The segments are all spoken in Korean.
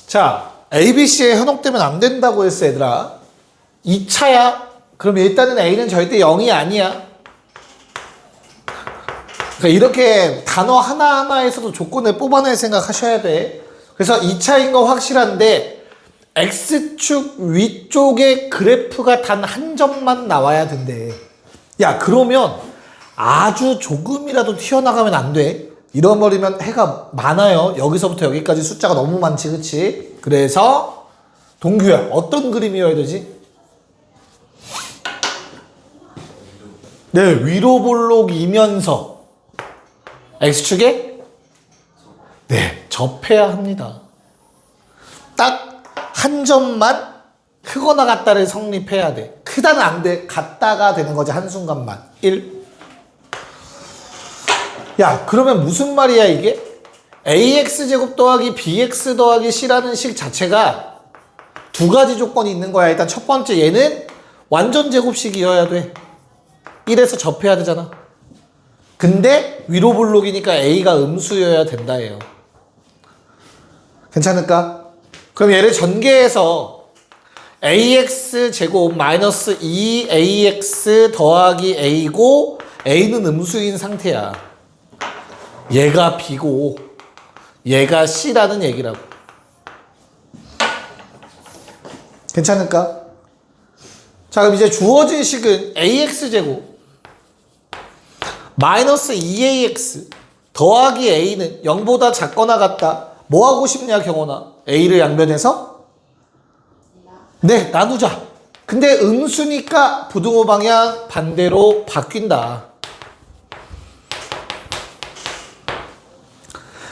자, ABC에 현혹되면 안 된다고 했어, 얘들아. 2차야? 그럼 일단은 A는 절대 0이 아니야. 그러니까 이렇게 단어 하나하나에서도 조건을 뽑아낼 생각하셔야 돼. 그래서 2차인 거 확실한데 X축 위쪽에 그래프가 단 한 점만 나와야 된대. 야, 그러면 아주 조금이라도 튀어나가면 안 돼. 잃어버리면 해가 많아요. 여기서부터 여기까지 숫자가 너무 많지, 그치? 그래서 동규야, 어떤 그림이어야 되지? 네, 위로 볼록이면서 X축에 네, 접해야 합니다. 딱 한 점만 크거나 같다를 성립해야 돼. 크다는 안 돼. 같다가 되는 거지, 한순간만. 1. 야, 그러면 무슨 말이야, 이게? AX제곱 더하기 BX 더하기 C라는 식 자체가 두 가지 조건이 있는 거야. 일단 첫 번째, 얘는 완전 제곱식이어야 돼. 1에서 접해야 되잖아. 근데 위로 볼록이니까 A가 음수여야 된다예요. 괜찮을까? 그럼 얘를 전개해서 AX 제곱 마이너스 2AX 더하기 A고 A는 음수인 상태야. 얘가 B고 얘가 C라는 얘기라고. 괜찮을까? 자, 그럼 이제 주어진 식은 AX 제곱 마이너스 2AX 더하기 A는 0보다 작거나 같다. 뭐 하고 싶냐, 경원아? A를 양변해서? 네, 나누자. 근데 음수니까 부등호 방향 반대로 바뀐다.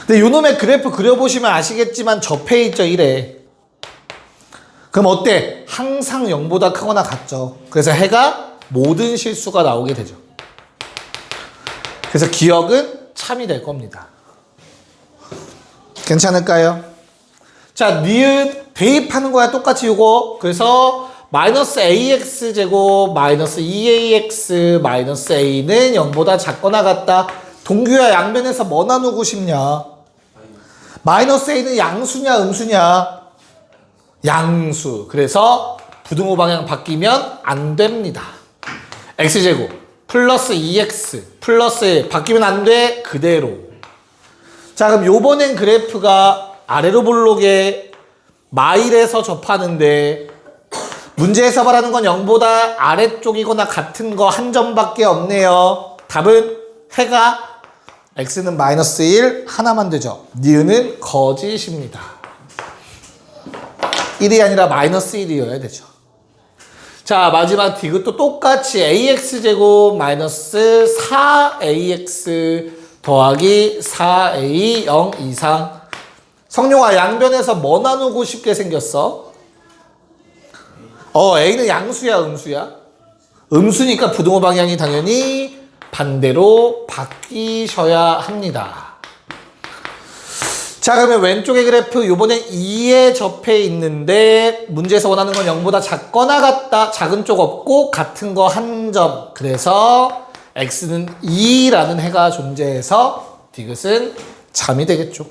근데 요놈의 그래프 그려보시면 아시겠지만 접해 있죠, 1에. 그럼 어때? 항상 0보다 크거나 같죠. 그래서 해가 모든 실수가 나오게 되죠. 그래서 기억은 참이 될 겁니다. 괜찮을까요? 자, 니은 대입하는 거야, 똑같이 요거. 그래서 마이너스 AX 제곱 마이너스 2AX 마이너스 A는 0보다 작거나 같다. 동규야, 양변에서 뭐 나누고 싶냐? 마이너스 A는 양수냐, 음수냐? 양수. 그래서 부등호 방향 바뀌면 안 됩니다. X제곱 플러스 2X 플러스 1 바뀌면 안 돼. 그대로. 자, 그럼 요번엔 그래프가 아래로 볼록에 마일에서 접하는데 문제에서 말하는 건 0보다 아래쪽이거나 같은 거 한 점밖에 없네요. 답은 해가 X는 마이너스 1 하나만 되죠. 니은은 거짓입니다. 1이 아니라 마이너스 1이어야 되죠. 자, 마지막 디귿도 똑같이 AX제곱 마이너스 4AX 더하기 4A 0 이상. 성룡아, 양변에서 뭐 나누고 싶게 생겼어? A는 양수야, 음수야? 음수니까 부등호 방향이 당연히 반대로 바뀌셔야 합니다. 자, 그러면 왼쪽의 그래프 요번엔 2에 접해 있는데 문제에서 원하는 건 0보다 작거나 같다. 작은 쪽 없고 같은 거 한 점. 그래서 X는 2라는 해가 존재해서 디귿은 잠이 되겠죠.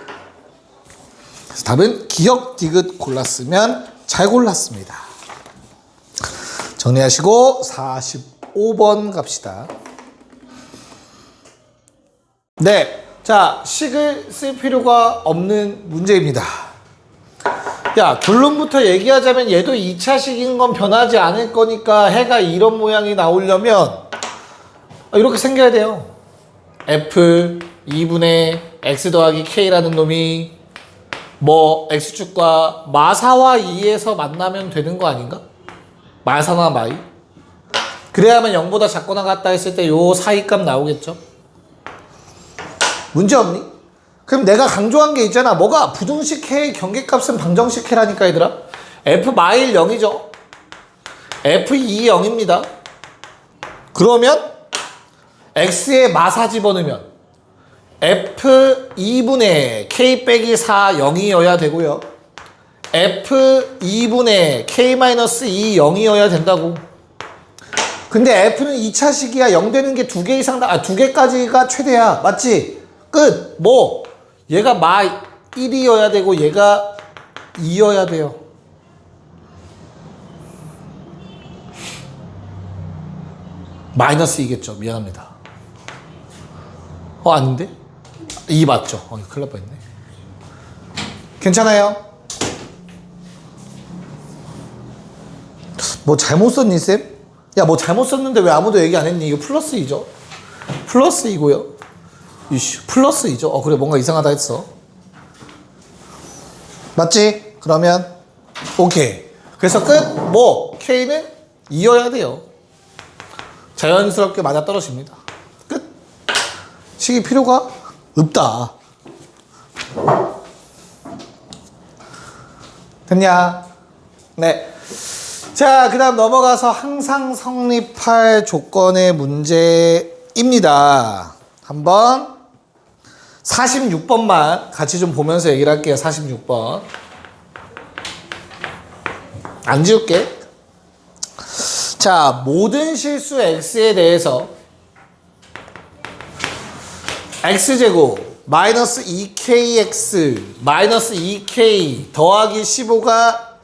그래서 답은 기억 디귿 골랐으면 잘 골랐습니다. 정리하시고 45번 갑시다. 네, 자, 식을 쓸 필요가 없는 문제입니다. 야, 결론부터 얘기하자면 얘도 2차식인 건 변하지 않을 거니까 해가 이런 모양이 나오려면 이렇게 생겨야 돼요. F 2분의 X 더하기 K라는 놈이 뭐 X축과 마사와 2에서 만나면 되는 거 아닌가? 마사나 마이? 그래야만 0보다 작거나 같다 했을 때 요 사이값 나오겠죠? 문제 없니? 그럼 내가 강조한 게 있잖아. 뭐가? 부등식 K 경계값은 방정식 K라니까, 얘들아. F 마일 0이죠? F 2 0입니다. 그러면 X에 마사 집어넣으면 F 2분의 K 빼기 4 0이어야 되고요. F 2분의 K-2 0이어야 된다고. 근데 F는 2차식이야. 0 되는 게 2개 이상, 2개까지가 최대야. 맞지? 끝. 뭐? 얘가 마 1이어야 되고 얘가 2여야 돼요. 마이너스 2겠죠. 미안합니다. 아닌데? 2 맞죠? 큰일 날 뻔했네. 괜찮아요? 뭐 잘못 썼니, 쌤? 야, 뭐 잘못 썼는데 왜 아무도 얘기 안 했니? 이거 플러스 2죠? 플러스 2고요. 이씨, 플러스 2죠? 그래, 뭔가 이상하다 했어. 맞지? 그러면 오케이. 그래서 끝. 뭐 K는 2여야 돼요. 자연스럽게 맞아 떨어집니다. 끝. 식이 필요가 없다. 됐냐? 네. 자, 그 다음 넘어가서 항상 성립할 조건의 문제입니다. 한번 46번만 같이 좀 보면서 얘기를 할게요. 46번. 안 지울게. 자, 모든 실수 x에 대해서 x제곱 마이너스 2kx 마이너스 2k 더하기 15가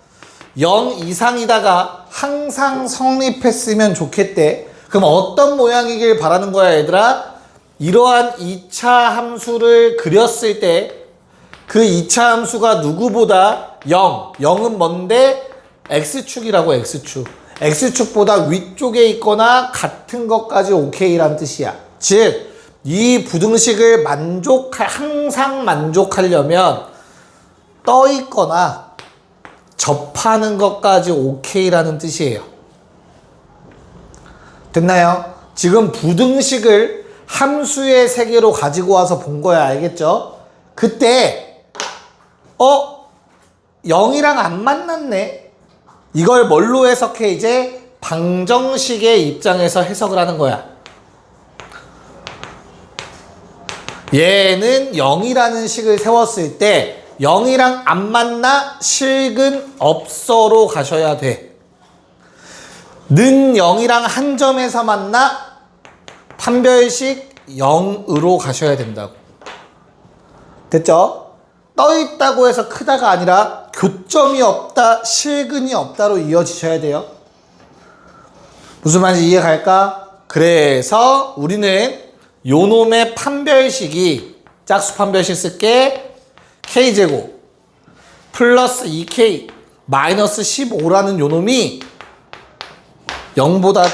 0 이상이다가 항상 성립했으면 좋겠대. 그럼 어떤 모양이길 바라는 거야, 얘들아? 이러한 2차 함수를 그렸을 때 그 2차 함수가 누구보다 0. 0은 뭔데? x축이라고, x축. x축보다 위쪽에 있거나 같은 것까지 오케이란 뜻이야. 즉, 이 부등식을 항상 만족하려면 떠 있거나 접하는 것까지 오케이라는 뜻이에요. 됐나요? 지금 부등식을 함수의 세계로 가지고 와서 본 거야. 알겠죠? 그때 0이랑 안 만났네. 이걸 뭘로 해석해? 이제 방정식의 입장에서 해석을 하는 거야. 얘는 0이라는 식을 세웠을 때 0이랑 안 만나 실근 없어로 가셔야 돼. 는 0이랑 한 점에서 만나 판별식 0으로 가셔야 된다고. 됐죠? 떠 있다고 해서 크다가 아니라 교점이 없다, 실근이 없다로 이어지셔야 돼요. 무슨 말인지 이해 갈까? 그래서 우리는 요놈의 판별식이 짝수 판별식 쓸게. k제곱 플러스 2k 마이너스 15라는 요놈이 0보다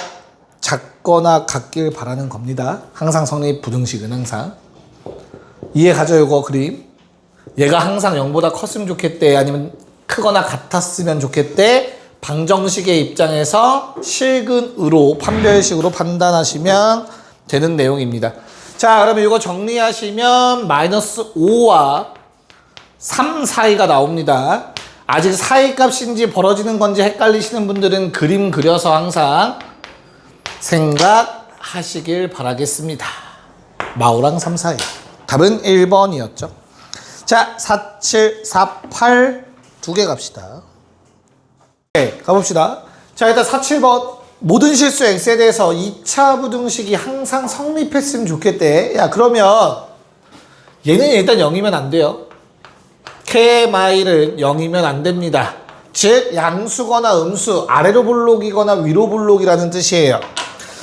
작거나 같길 바라는 겁니다. 항상 성립 부등식은 항상. 이해 가죠, 요거 그림? 얘가 항상 0보다 컸으면 좋겠대, 아니면 크거나 같았으면 좋겠대. 방정식의 입장에서 실근으로 판별식으로 판단하시면 되는 내용입니다. 자, 그러면 이거 정리하시면 마이너스 5와 3 사이가 나옵니다. 아직 사이 값인지 벌어지는 건지 헷갈리시는 분들은 그림 그려서 항상 생각하시길 바라겠습니다. 마오랑 3 사이. 답은 1번이었죠. 자, 4, 7, 4, 8 두 개 갑시다. 네, 가봅시다. 자, 일단 4, 7번. 모든 실수 x에 대해서 2차 부등식이 항상 성립했으면 좋겠대. 야, 그러면 얘는 일단 0이면 안 돼요. k마일은 0이면 안 됩니다. 즉 양수거나 음수, 아래로 볼록이거나 위로 볼록이라는 뜻이에요.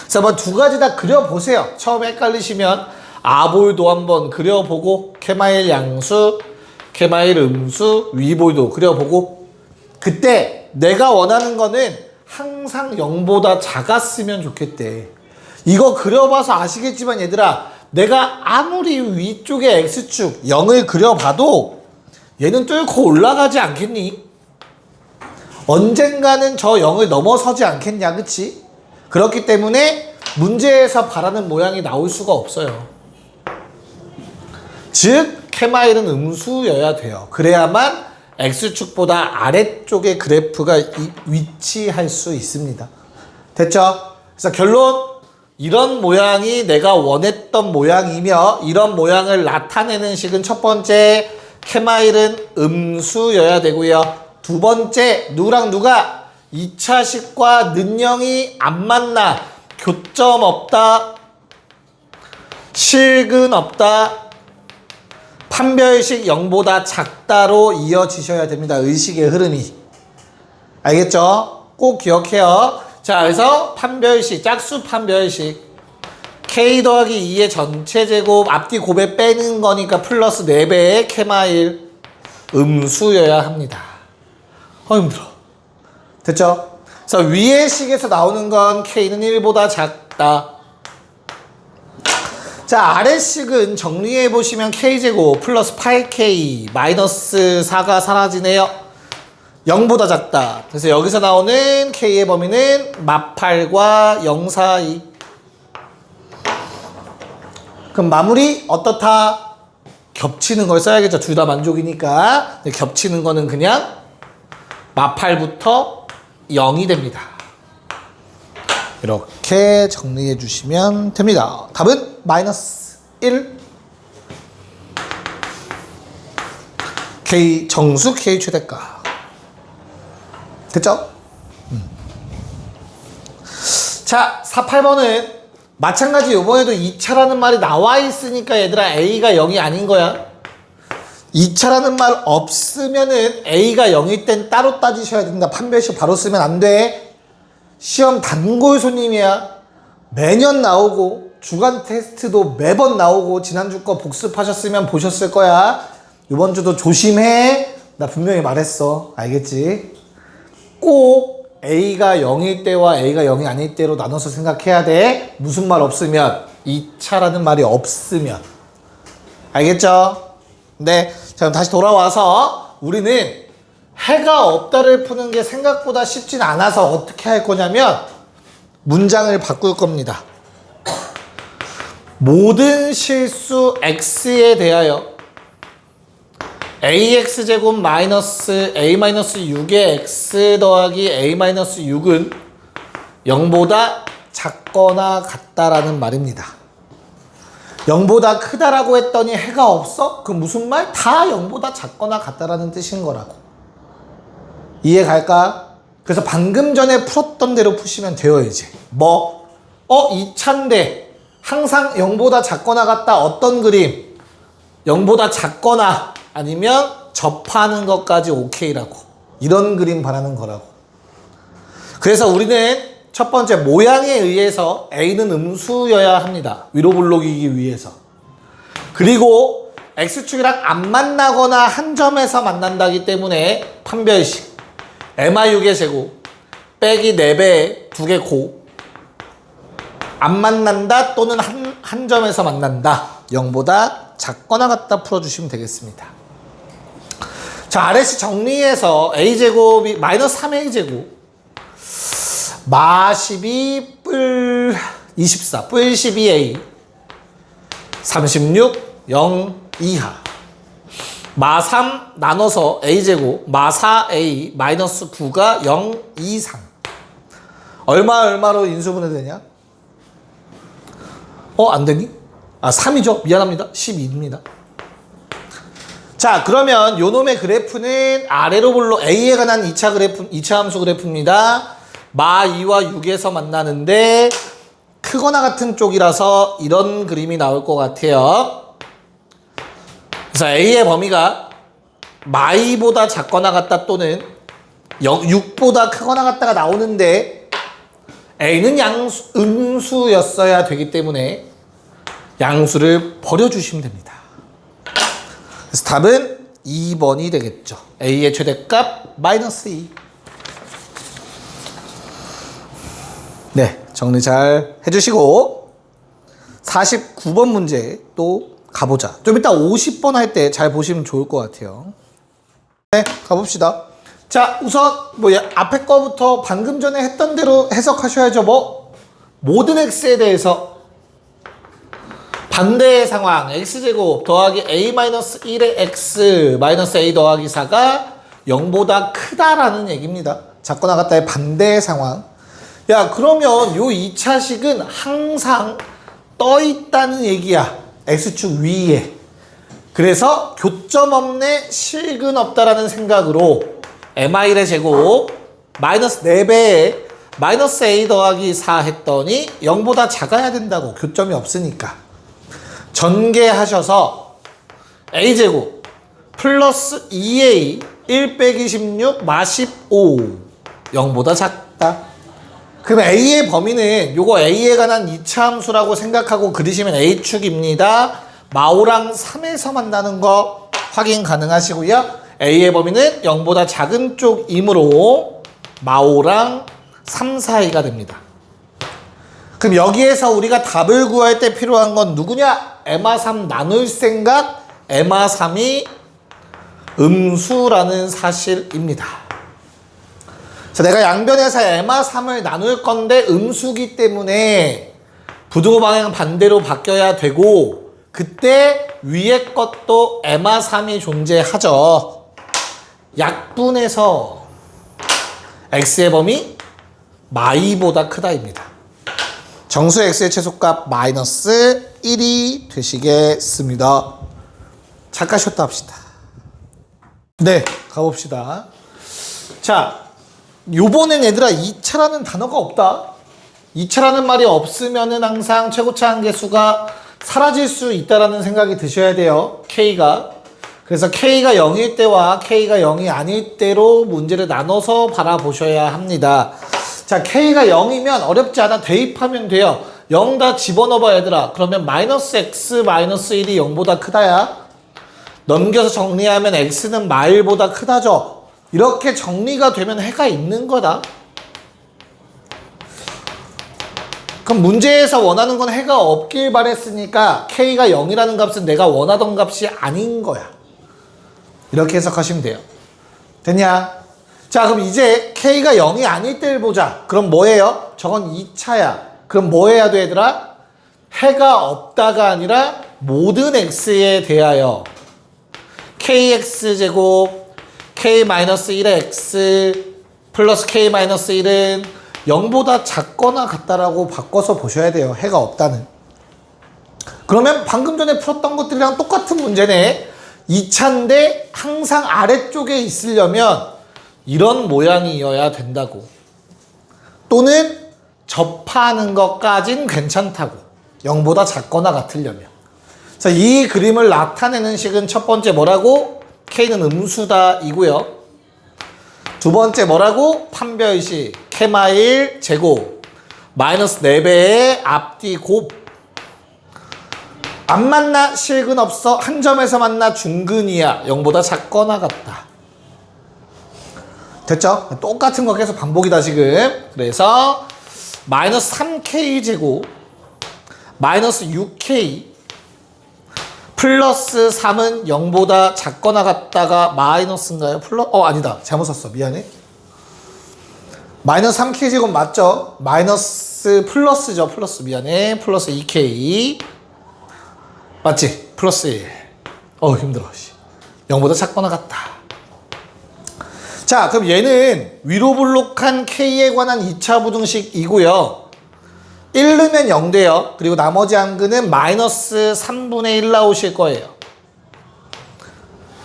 그래서 한번 두 가지 다 그려보세요. 처음에 헷갈리시면 아볼도 한번 그려보고, k마일 양수, k마일 음수, 위볼도 그려보고, 그때 내가 원하는 거는 항상 0보다 작았으면 좋겠대. 이거 그려봐서 아시겠지만 얘들아, 내가 아무리 위쪽에 x축 0을 그려봐도 얘는 뚫고 올라가지 않겠니? 언젠가는 저 0을 넘어서지 않겠냐, 그치? 그렇기 때문에 문제에서 바라는 모양이 나올 수가 없어요. 즉 k마일은 음수여야 돼요. 그래야만 x축보다 아래쪽에 그래프가 위치할 수 있습니다. 됐죠? 그래서 결론, 이런 모양이 내가 원했던 모양이며 이런 모양을 나타내는 식은 첫 번째 k마일은 음수여야 되고요. 두 번째, 누구랑 누가 2차식과 는영이 안 만나, 교점 없다, 실근 없다, 판별식 0보다 작다로 이어지셔야 됩니다. 의식의 흐름이. 알겠죠? 꼭 기억해요. 자, 그래서 판별식, 짝수 판별식. k 더하기 2의 전체 제곱 앞뒤 곱에 빼는 거니까 플러스 4배의 캐마일 음수여야 합니다. 힘들어. 됐죠? 그래서 위의 식에서 나오는 건 k는 1보다 작다. 자, 아래식은 정리해 보시면 k제곱 플러스 8k 마이너스 4가 사라지네요. 0보다 작다. 그래서 여기서 나오는 k의 범위는 마8과 0 사이. 그럼 마무리 어떻다? 겹치는 걸 써야겠죠. 둘 다 만족이니까. 겹치는 거는 그냥 마8부터 0이 됩니다. 이렇게 정리해 주시면 됩니다. 답은 마이너스 1. K 정수 K 최대가. 됐죠? 자, 48번은 마찬가지 이번에도 2차라는 말이 나와 있으니까 얘들아 A가 0이 아닌 거야. 2차라는 말 없으면은 A가 0일 땐 따로 따지셔야 된다. 판별식 바로 쓰면 안 돼. 시험 단골 손님이야. 매년 나오고 주간 테스트도 매번 나오고 지난주 거 복습하셨으면 보셨을 거야. 이번 주도 조심해. 나 분명히 말했어. 알겠지? 꼭 A가 0일 때와 A가 0이 아닐 때로 나눠서 생각해야 돼. 무슨 말 없으면 2차라는 말이 없으면. 알겠죠? 네. 자, 그럼 다시 돌아와서 우리는 해가 없다를 푸는 게 생각보다 쉽진 않아서 어떻게 할 거냐면 문장을 바꿀 겁니다. 모든 실수 x에 대하여 ax제곱 마이너스 a-6의 x 더하기 a-6은 0보다 작거나 같다라는 말입니다. 0보다 크다라고 했더니 해가 없어? 그 무슨 말? 다 0보다 작거나 같다라는 뜻인 거라고. 이해 갈까? 그래서 방금 전에 풀었던 대로 푸시면 돼요, 이제. 뭐? 2차인데 항상 0보다 작거나 같다. 어떤 그림? 0보다 작거나 아니면 접하는 것까지 오케이라고. 이런 그림 바라는 거라고. 그래서 우리는 첫 번째 모양에 의해서 A는 음수여야 합니다. 위로 불러기기 위해서. 그리고 X축이랑 안 만나거나 한 점에서 만난다기 때문에 판별식 MI6의 제곱 빼기 4배 2개 고 안 만난다 또는 한 점에서 만난다. 0보다 작거나 같다 풀어주시면 되겠습니다. 자, 아래식 정리해서 A제곱이 마이너스 3A제곱 마 12 뿔 24 뿔 12A 36 0 이하 마 3 나눠서 A제곱 마 4A 마이너스 9가 0 이상 얼마로 인수분해 되냐? 안 되니? 3이죠. 미안합니다. 12입니다. 자, 그러면 요놈의 그래프는 아래로 불러 A에 관한 2차 그래프, 2차 함수 그래프입니다. 마 2와 6에서 만나는데 크거나 같은 쪽이라서 이런 그림이 나올 것 같아요. 그래서 A의 범위가 마 2보다 작거나 같다 또는 6보다 크거나 같다가 나오는데 A는 음수였어야 되기 때문에 양수를 버려주시면 됩니다. 그래서 답은 2번이 되겠죠. A의 최대값 마이너스 2. 네, 정리 잘 해주시고 49번 문제 또 가보자. 좀 이따 50번 할 때 잘 보시면 좋을 것 같아요. 네, 가봅시다. 자, 우선 앞에 거부터 방금 전에 했던 대로 해석하셔야죠. 모든 x에 대해서 반대의 상황 x제곱 더하기 a-1의 x 마이너스 a 더하기 4가 0보다 크다라는 얘기입니다. 작거나 같다의 반대의 상황. 야, 그러면 요 2차식은 항상 떠 있다는 얘기야. x축 위에. 그래서 교점 없네, 실근 없다라는 생각으로 mi1의 제곱 마이너스 4배에 마이너스 a 더하기 4 했더니 0보다 작아야 된다고. 교점이 없으니까. 전개하셔서 a제곱 플러스 2a 1 빼기 16 마 15 0보다 작다. 그럼 a의 범위는 요거 a에 관한 2차 함수라고 생각하고 그리시면 a축입니다. 마오랑 3에서 만나는 거 확인 가능하시고요. a의 범위는 0보다 작은 쪽이므로 마오랑 3 사이가 됩니다. 그럼 여기에서 우리가 답을 구할 때 필요한 건 누구냐? m3 나눌 생각, m3이 음수라는 사실입니다. 자, 내가 양변에서 m3을 나눌 건데 음수기 때문에 부등호 방향 반대로 바뀌어야 되고 그때 위에 것도 m3이 존재하죠. 약분해서 x의 범위 마이보다 크다입니다. 정수 x의 최소값 마이너스 1이 되시겠습니다. 잠깐 쉬었다 합시다. 네, 가봅시다. 자, 요번엔 얘들아 2차라는 단어가 없다. 2차라는 말이 없으면은 항상 최고차 한계수가 사라질 수 있다라는 생각이 드셔야 돼요. K가. 그래서 K가 0일 때와 K가 0이 아닐 때로 문제를 나눠서 바라보셔야 합니다. 자, K가 0이면 어렵지 않아 대입하면 돼요. 0 다 집어넣어봐 얘들아. 그러면 마이너스 X 마이너스 1이 0보다 크다야. 넘겨서 정리하면 X는 마일보다 크다죠. 이렇게 정리가 되면 해가 있는 거다. 그럼 문제에서 원하는 건 해가 없길 바랬으니까 K가 0이라는 값은 내가 원하던 값이 아닌 거야. 이렇게 해석하시면 돼요. 됐냐? 자, 그럼 이제 K가 0이 아닐 때를 보자. 그럼 뭐예요? 저건 2차야. 그럼 뭐 해야 돼, 얘들아? 해가 없다가 아니라 모든 X에 대하여 KX제곱 K-1의 X 플러스 K-1은 0보다 작거나 같다라고 바꿔서 보셔야 돼요. 해가 없다는. 그러면 방금 전에 풀었던 것들이랑 똑같은 문제네. 2차인데 항상 아래쪽에 있으려면 이런 모양이어야 된다고. 또는 접하는 것까진 괜찮다고. 0보다 작거나 같으려면. 자, 이 그림을 나타내는 식은 첫 번째 뭐라고? K는 음수다 이고요. 두 번째 뭐라고? 판별식 K마일 제곱 마이너스 4배의 앞뒤 곱. 안 만나 실근 없어. 한 점에서 만나 중근이야. 0보다 작거나 같다. 됐죠? 똑같은 거 계속 반복이다 지금. 그래서 마이너스 3K 제곱 마이너스 6K 플러스 3은 0보다 작거나 같다가 마이너스인가요? 아니다. 잘못 썼어. 미안해. 마이너스 3K 제곱 맞죠? 마이너스 플러스죠. 플러스 미안해. 플러스 2K 맞지? 플러스 1. 힘들어. 0보다 작거나 같다. 자, 그럼 얘는 위로 블록한 K에 관한 2차 부등식이고요. 1 넣으면 0 돼요. 그리고 나머지 한근은 마이너스 3분의 1 나오실 거예요.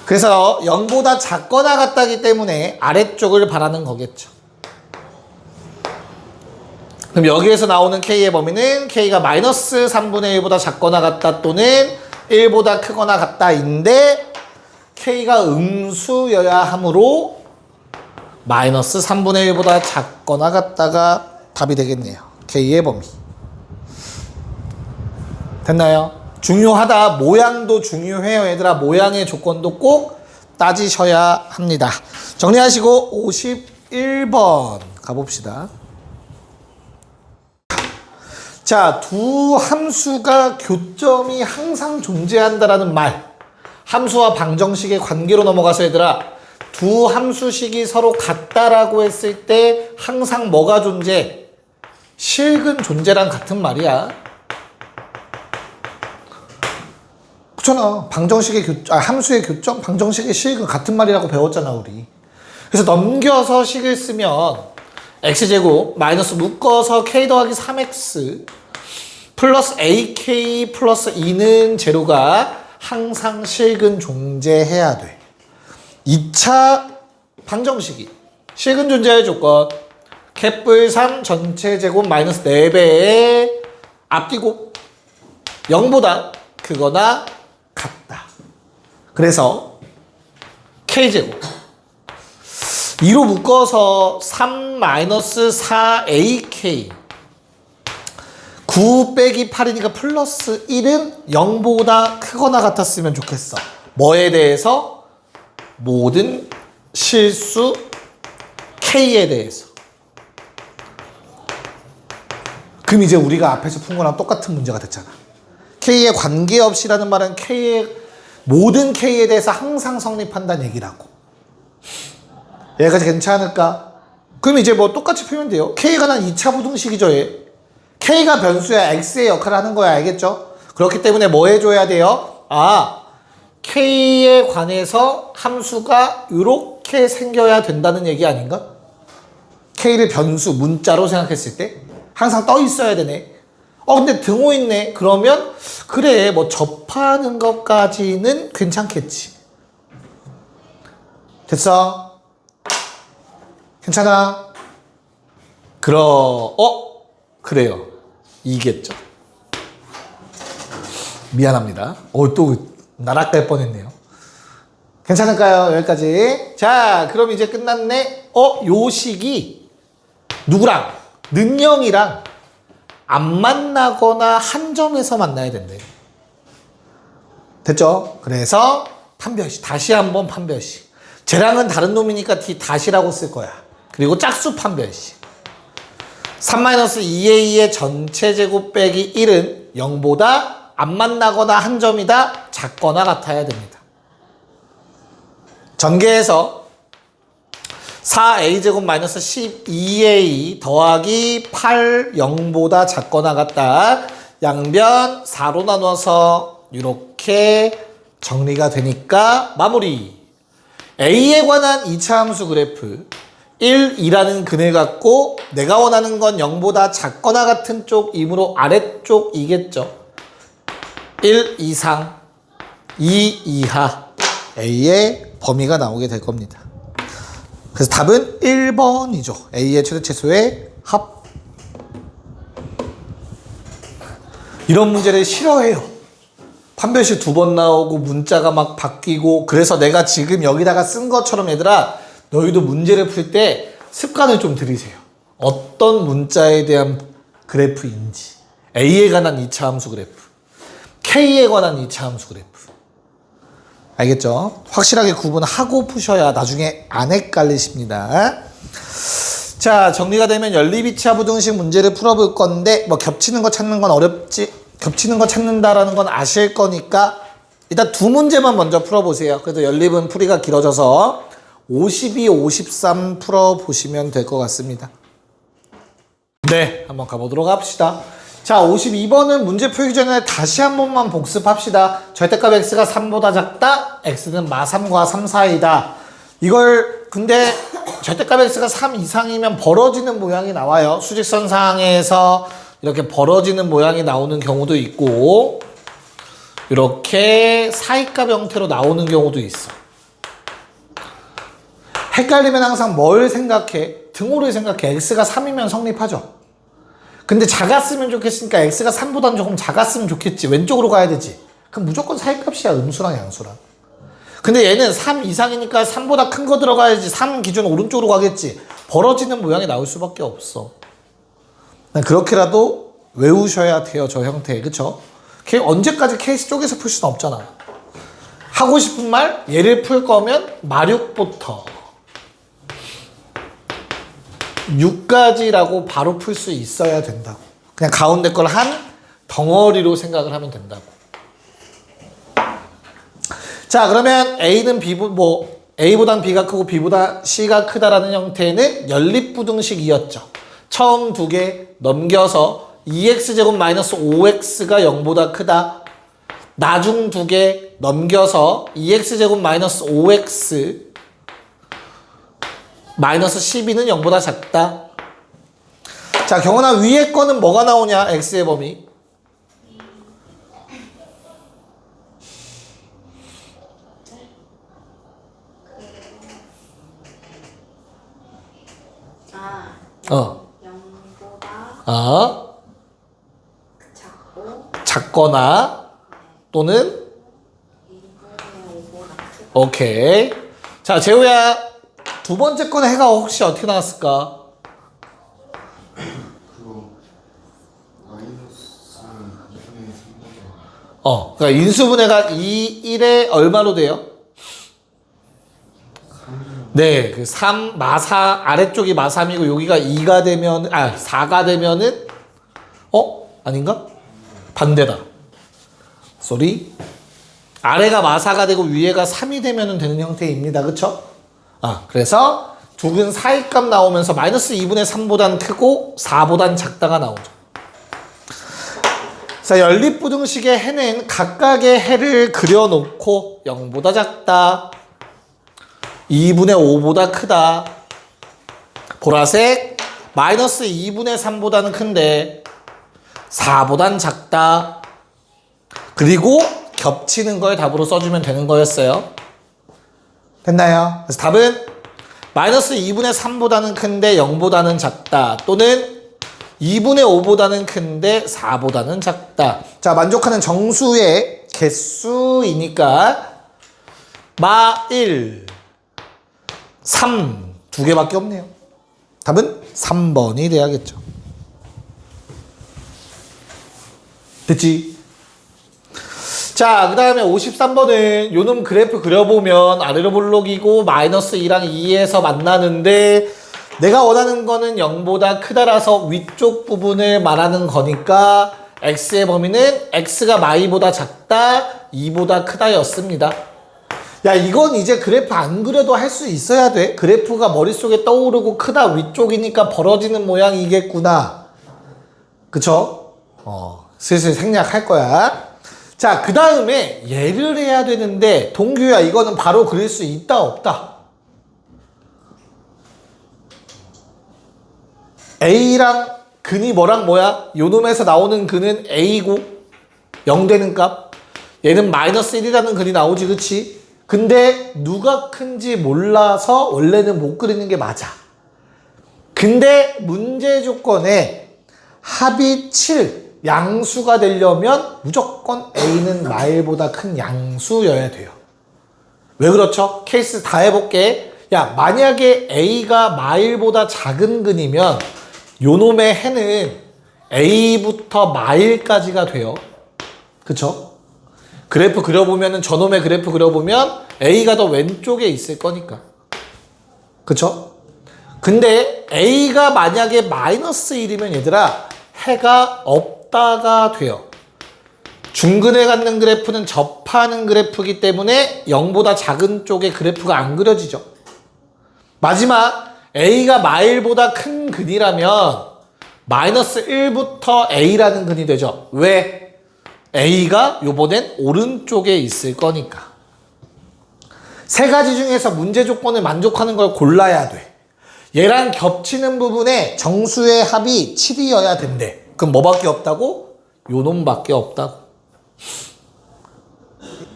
그래서 0보다 작거나 같다기 때문에 아래쪽을 바라는 거겠죠. 그럼 여기에서 나오는 K의 범위는 K가 마이너스 3분의 1보다 작거나 같다 또는 1보다 크거나 같다인데 K가 음수여야 하므로 마이너스 3분의 1보다 작거나 같다가 답이 되겠네요. K의 범위. 됐나요? 중요하다. 모양도 중요해요. 얘들아, 모양의 조건도 꼭 따지셔야 합니다. 정리하시고 51번 가봅시다. 자, 두 함수가 교점이 항상 존재한다라는 말. 함수와 방정식의 관계로 넘어가서 얘들아, 두 함수식이 서로 같다라고 했을 때 항상 뭐가 존재? 실근 존재랑 같은 말이야. 그렇잖아. 방정식의 함수의 교점, 방정식의 실근 같은 말이라고 배웠잖아, 우리. 그래서 넘겨서 식을 쓰면 x제곱 마이너스 묶어서 k 더하기 3x 플러스 ak 플러스 2는 제로가 항상 실근 존재해야 돼. 2차 방정식이 실근 존재의 조건 캡불 3 전체 제곱 마이너스 4배의 앞뒤 곱 0보다 크거나 같다. 그래서 K제곱 2로 묶어서 3-4AK 9 빼기 8이니까 플러스 1은 0보다 크거나 같았으면 좋겠어. 뭐에 대해서? 모든 실수 K에 대해서. 그럼 이제 우리가 앞에서 푼 거랑 똑같은 문제가 됐잖아. K에 관계없이라는 말은 K의 모든 K에 대해서 항상 성립한다는 얘기라고. 여기까지 괜찮을까? 그럼 이제 뭐 똑같이 풀면 돼요. K에 관한 2차 부등식이죠. 얘. K가 변수야. X의 역할을 하는 거야. 알겠죠? 그렇기 때문에 뭐 해줘야 돼요? K에 관해서 함수가 이렇게 생겨야 된다는 얘기 아닌가? K를 변수, 문자로 생각했을 때 항상 떠 있어야 되네. 근데 등호 있네. 그러면 그래 뭐 접하는 것까지는 괜찮겠지. 됐어? 괜찮아? 그래요. 이겠죠. 미안합니다. 또 나락갈 뻔했네요. 괜찮을까요? 여기까지. 자, 그럼 이제 끝났네. 요 식이 누구랑? 능형이랑 안 만나거나 한 점에서 만나야 된대. 됐죠? 그래서 판별식. 다시 한번 판별식. 쟤랑은 다른 놈이니까 다시라고 쓸 거야. 그리고 짝수 판별식. 3-2a의 전체 제곱 빼기 1은 0보다 안 만나거나 한 점이다 작거나 같아야 됩니다. 전개해서 4a제곱 마이너스 12a 더하기 8 0보다 작거나 같다. 양변 4로 나눠서 이렇게 정리가 되니까 마무리. a에 관한 2차 함수 그래프 1, 2라는 근을 갖고 내가 원하는 건 0보다 작거나 같은 쪽이므로 아래쪽이겠죠. 1 이상, 2 이하 A의 범위가 나오게 될 겁니다. 그래서 답은 1번이죠. A의 최대 최소의 합. 이런 문제를 싫어해요. 판별식 2번 나오고 문자가 막 바뀌고. 그래서 내가 지금 여기다가 쓴 것처럼 얘들아 너희도 문제를 풀 때 습관을 좀 들이세요. 어떤 문자에 대한 그래프인지. A에 관한 2차 함수 그래프, K에 관한 2차 함수 그래프. 알겠죠? 확실하게 구분하고 푸셔야 나중에 안 헷갈리십니다. 자, 정리가 되면 연립 2차 부등식 문제를 풀어볼 건데 뭐 겹치는 거 찾는 건 어렵지, 겹치는 거 찾는다라는 건 아실 거니까 일단 두 문제만 먼저 풀어보세요. 그래도 연립은 풀이가 길어져서 52, 53 풀어보시면 될 것 같습니다. 네, 한번 가보도록 합시다. 자, 52번은 문제 풀기 전에 다시 한 번만 복습합시다. 절대값 x가 3보다 작다. x는 마3과 3 사이다. 이걸 근데 절대값 x가 3 이상이면 벌어지는 모양이 나와요. 수직선상에서 이렇게 벌어지는 모양이 나오는 경우도 있고 이렇게 사이값 형태로 나오는 경우도 있어. 헷갈리면 항상 뭘 생각해? 등호를 생각해. x가 3이면 성립하죠. 근데 작았으면 좋겠으니까 x가 3보다는 조금 작았으면 좋겠지. 왼쪽으로 가야 되지. 그럼 무조건 사이값이야. 음수랑 양수랑. 근데 얘는 3 이상이니까 3보다 큰 거 들어가야지. 3 기준 오른쪽으로 가겠지. 벌어지는 모양이 나올 수밖에 없어. 그렇게라도 외우셔야 돼요. 저 형태. 그쵸? 언제까지 케이스 쪼개서 풀 수는 없잖아. 하고 싶은 말? 얘를 풀 거면 마륙부터 6까지라고 바로 풀 수 있어야 된다고. 그냥 가운데 걸 한 덩어리로 생각을 하면 된다고. 자, 그러면 A는 A보단 B가 크고 B보다 C가 크다라는 형태는 연립부등식이었죠. 처음 두 개 넘겨서 2x제곱 마이너스 5x가 0보다 크다. 나중 두 개 넘겨서 2x제곱 마이너스 5x 마이너스 12는 0보다 작다. 자, 경원아 위에 거는 뭐가 나오냐? x의 범위. 작거나 또는 오케이. 자, 재호야. 두 번째 건 해가 혹시 어떻게 나왔을까? 그거 마이너스 2분의 3분의 그러니까 인수분해가 2, 1에 얼마로 돼요? 네, 그 3, 마4, 아래쪽이 마3이고 여기가 2가 되면, 4가 되면은, 아닌가? 반대다. 쏘리. 아래가 마4가 되고 위에가 3이 되면 되는 형태입니다. 그쵸? 그래서 두근 사이값 나오면서 마이너스 2분의 3보단 크고 4보단 작다가 나오죠. 자, 연립부등식의 해는 각각의 해를 그려놓고 0보다 작다, 2분의 5보다 크다, 보라색 마이너스 2분의 3보다는 큰데 4보단 작다, 그리고 겹치는 걸 답으로 써주면 되는 거였어요. 됐나요? 그래서 답은 마이너스 2분의 3보다는 큰데 0보다는 작다, 또는 2분의 5보다는 큰데 4보다는 작다. 자, 만족하는 정수의 개수이니까 마 1, 3 두 개밖에 없네요. 답은 3번이 돼야겠죠. 됐지? 자, 그 다음에 53번은 요놈 그래프 그려보면 아래로 볼록이고 마이너스 2랑 2에서 만나는데 내가 원하는 거는 0보다 크다라서 위쪽 부분을 말하는 거니까 x의 범위는 x가 마이보다 작다, 2보다 크다 였습니다. 야, 이건 이제 그래프 안 그려도 할 수 있어야 돼. 그래프가 머릿속에 떠오르고 크다, 위쪽이니까 벌어지는 모양이겠구나. 그쵸? 슬슬 생략할 거야. 자, 그 다음에 얘를 해야 되는데 동규야, 이거는 바로 그릴 수 있다 없다? A랑 근이 뭐랑 뭐야? 요놈에서 나오는 근은 A고 0 되는 값, 얘는 마이너스 1이라는 근이 나오지, 그치? 근데 누가 큰지 몰라서 원래는 못 그리는 게 맞아. 근데 문제 조건에 합이 7 양수가 되려면 무조건 A는 마일보다 큰 양수여야 돼요. 왜 그렇죠? 케이스 다 해볼게. 야, 만약에 A가 마일보다 작은 근이면 요놈의 해는 A부터 마일까지가 돼요. 그쵸? 그래프 그려보면은 저놈의 그래프 그려보면 A가 더 왼쪽에 있을 거니까. 그쵸? 근데 A가 만약에 마이너스 1이면 얘들아 해가 없다가 돼요. 중근에 갖는 그래프는 접하는 그래프이기 때문에 0보다 작은 쪽에 그래프가 안 그려지죠. 마지막 A가 마일보다 큰 근이라면 마이너스 1부터 A라는 근이 되죠. 왜? A가 요번엔 오른쪽에 있을 거니까. 세 가지 중에서 문제 조건을 만족하는 걸 골라야 돼. 얘랑 겹치는 부분에 정수의 합이 7이어야 된대. 그럼 뭐밖에 없다고? 요놈밖에 없다고.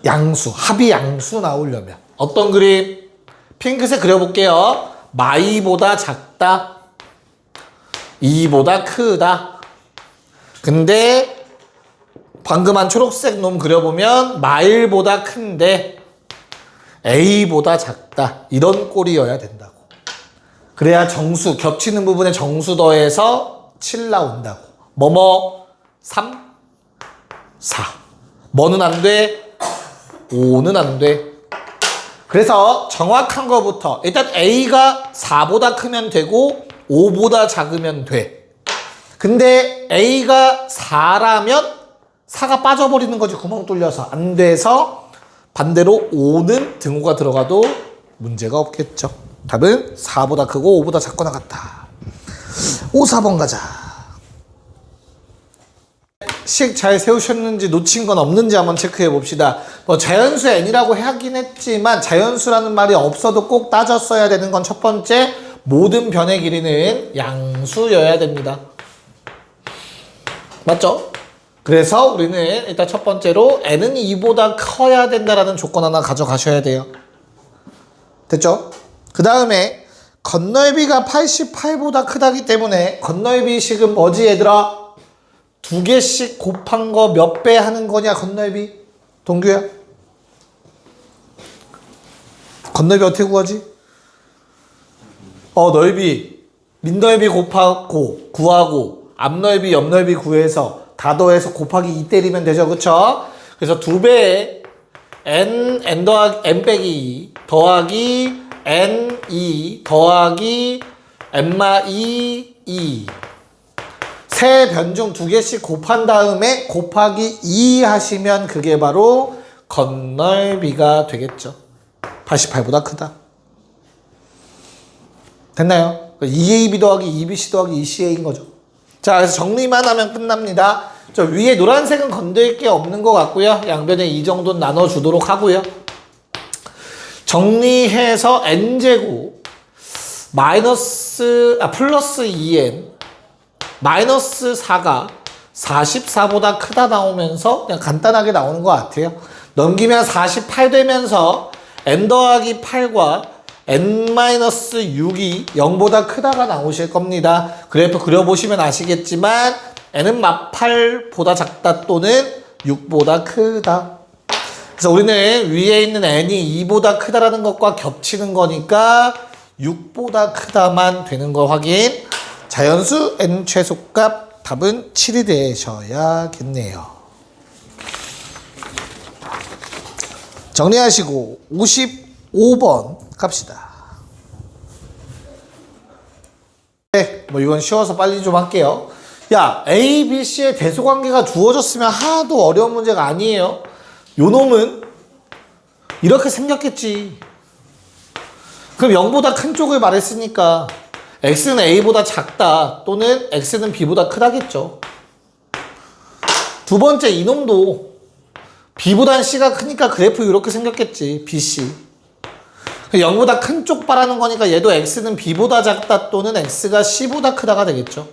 양수, 합이 양수 나오려면 어떤 그림? 핑크색 그려볼게요. 마이보다 작다, 2보다 크다. 근데 방금 한 초록색 놈 그려보면 마일보다 큰데 A보다 작다, 이런 꼴이어야 된다고. 그래야 정수, 겹치는 부분에 정수 더해서 7 나온다고. 뭐뭐 3, 4. 뭐는 안 돼? 5는 안 돼. 그래서 정확한 거부터 일단 A가 4보다 크면 되고 5보다 작으면 돼. 근데 A가 4라면 4가 빠져버리는 거지, 구멍 뚫려서. 안 돼서 반대로 5는 등호가 들어가도 문제가 없겠죠. 답은 4보다 크고 5보다 작거나 같다. 5, 4번 가자. 식 잘 세우셨는지 놓친 건 없는지 한번 체크해 봅시다. 뭐 자연수 n이라고 하긴 했지만 자연수라는 말이 없어도 꼭 따졌어야 되는 건 첫 번째, 모든 변의 길이는 양수여야 됩니다. 맞죠? 그래서 우리는 일단 첫 번째로 n은 2보다 커야 된다라는 조건 하나 가져가셔야 돼요. 됐죠? 그 다음에 건널비가 88보다 크다기 때문에 건널비 식은 뭐지 얘들아? 두 개씩 곱한 거 몇 배 하는 거냐 건널비? 동규야? 건넓이 어떻게 구하지? 넓이 밑넓이 곱하고 구하고 앞넓이 옆넓이 구해서 다 더해서 곱하기 2 때리면 되죠. 그쵸? 그래서 2배에 n 더하기 n 빼기 2 더하기 n 2 더하기 n마 2 세 변중 2개씩 곱한 다음에 곱하기 2 하시면 그게 바로 건넓이가 되겠죠. 88보다 크다. 됐나요? 2ab 더하기 2bc 더하기 2ca인 거죠. 자, 그래서 정리만 하면 끝납니다. 저 위에 노란색은 건들 게 없는 것 같고요. 양변에 이 정도는 나눠주도록 하고요. 정리해서 n제곱 플러스 2n 마이너스 4가 44보다 크다 나오면서 그냥 간단하게 나오는 것 같아요. 넘기면 48 되면서 n 더하기 8과 n-6이 0보다 크다가 나오실 겁니다. 그래프 그려보시면 아시겠지만 n은 막 8보다 작다 또는 6보다 크다. 그래서 우리는 위에 있는 n이 2보다 크다라는 것과 겹치는 거니까 6보다 크다만 되는 거 확인. 자연수 n 최소값 답은 7이 되셔야겠네요. 정리하시고 55번 갑시다. 네, 뭐 이건 쉬워서 빨리 좀 할게요. 야, A, B, C의 대소관계가 주어졌으면 하나도 어려운 문제가 아니에요. 요 놈은 이렇게 생겼겠지. 그럼 0보다 큰 쪽을 말했으니까 X는 A보다 작다 또는 X는 B보다 크다겠죠. 두 번째 이놈도 B보단 C가 크니까 그래프 이렇게 생겼겠지. BC. 0보다 큰 쪽 바라는 거니까 얘도 X는 B보다 작다 또는 X가 C보다 크다가 되겠죠.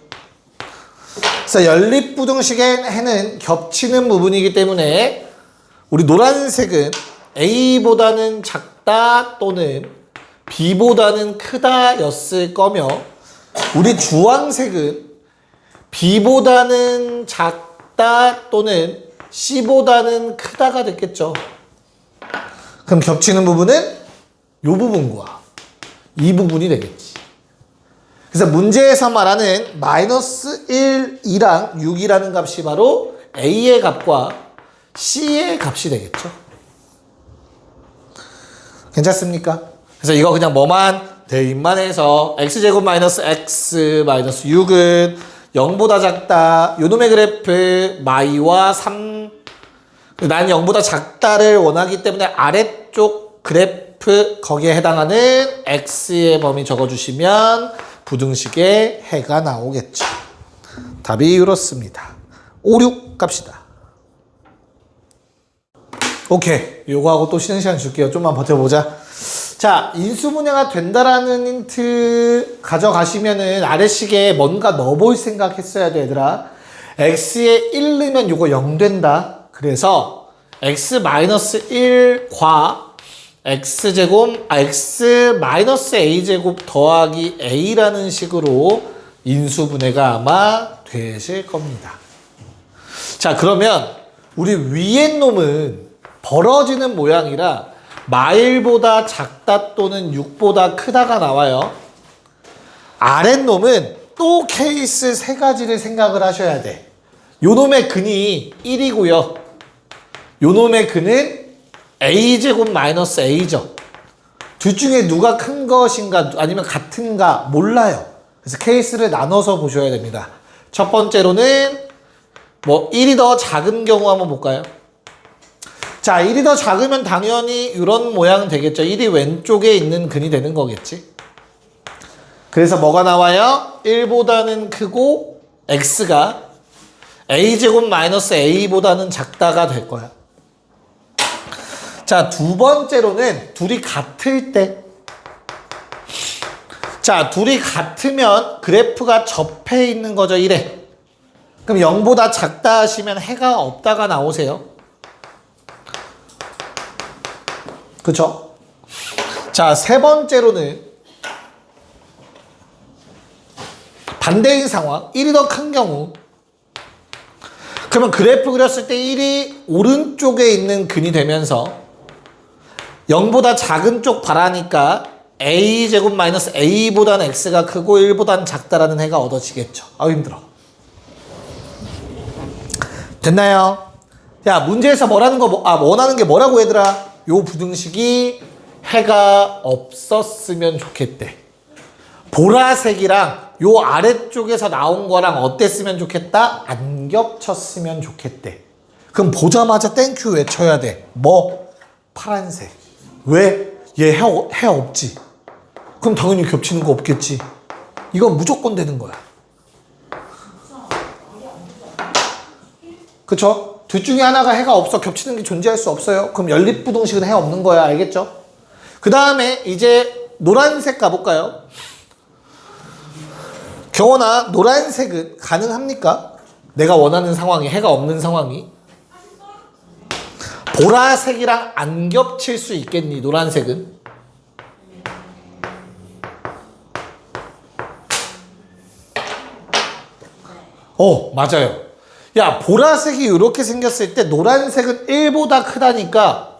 그래서 연립부등식의 해는 겹치는 부분이기 때문에 우리 노란색은 A보다는 작다 또는 B보다는 크다 였을 거며 우리 주황색은 B보다는 작다 또는 C보다는 크다가 됐겠죠. 그럼 겹치는 부분은 이 부분과 이 부분이 되겠지. 그래서 문제에서 말하는 마이너스 1, 2랑 6이라는 값이 바로 A의 값과 C의 값이 되겠죠. 괜찮습니까? 그래서 이거 그냥 뭐만 대입만 해서 x제곱 마이너스 x 마이너스 6은 0보다 작다. 요놈의 그래프 마이와 3 난 0보다 작다를 원하기 때문에 아래쪽 그래프 거기에 해당하는 x의 범위 적어주시면 부등식의 해가 나오겠죠. 답이 이렇습니다. 5, 6 갑시다. 오케이. 요거하고 또 쉬는 시간 줄게요. 좀만 버텨보자. 자, 인수분해가 된다라는 힌트 가져가시면은 아래식에 뭔가 넣어볼 생각 했어야 돼, 얘들아. x에 1 넣으면 요거 0 된다. 그래서 x-1과 x-a제곱 더하기 a라는 식으로 인수분해가 아마 되실 겁니다. 자, 그러면 우리 위에 놈은 벌어지는 모양이라 마일보다 작다 또는 6보다 크다가 나와요. 아랫놈은 또 케이스 3가지를 생각을 하셔야 돼. 요놈의 근이 1이고요. 요놈의 근은 a제곱 마이너스 a죠. 둘 중에 누가 큰 것인가 아니면 같은가 몰라요. 그래서 케이스를 나눠서 보셔야 됩니다. 첫 번째로는 뭐 1이 더 작은 경우 한번 볼까요? 자, 1이 더 작으면 당연히 이런 모양 되겠죠. 1이 왼쪽에 있는 근이 되는 거겠지. 그래서 뭐가 나와요? 1보다는 크고 x가 a제곱 마이너스 a보다는 작다가 될 거야. 자, 두 번째로는 둘이 같을 때. 자, 둘이 같으면 그래프가 접해 있는 거죠. 1에. 그럼 0보다 작다 하시면 해가 없다가 나오세요. 그쵸? 자, 세 번째로는 반대인 상황. 1이 더 큰 경우. 그러면 그래프 그렸을 때 1이 오른쪽에 있는 근이 되면서 0보다 작은 쪽 바라니까 a제곱 마이너스 a보다는 x가 크고 1보다는 작다라는 해가 얻어지겠죠. 아우 힘들어. 됐나요? 야 문제에서 뭐라는 거 원하는 게 뭐라고 얘들아? 요 부등식이 해가 없었으면 좋겠대. 보라색이랑 요 아래쪽에서 나온 거랑 어땠으면 좋겠다? 안 겹쳤으면 좋겠대. 그럼 보자마자 땡큐 외쳐야 돼. 뭐? 파란색. 왜? 얘 해 없지. 그럼 당연히 겹치는 거 없겠지. 이건 무조건 되는 거야. 그쵸? 둘 중에 하나가 해가 없어. 겹치는 게 존재할 수 없어요. 그럼 연립부등식은 해 없는 거야. 알겠죠? 그 다음에 이제 노란색 가볼까요? 경원아, 노란색은 가능합니까? 내가 원하는 상황이, 해가 없는 상황이. 보라색이랑 안 겹칠 수 있겠니, 노란색은? 맞아요. 야, 보라색이 이렇게 생겼을 때 노란색은 1보다 크다니까,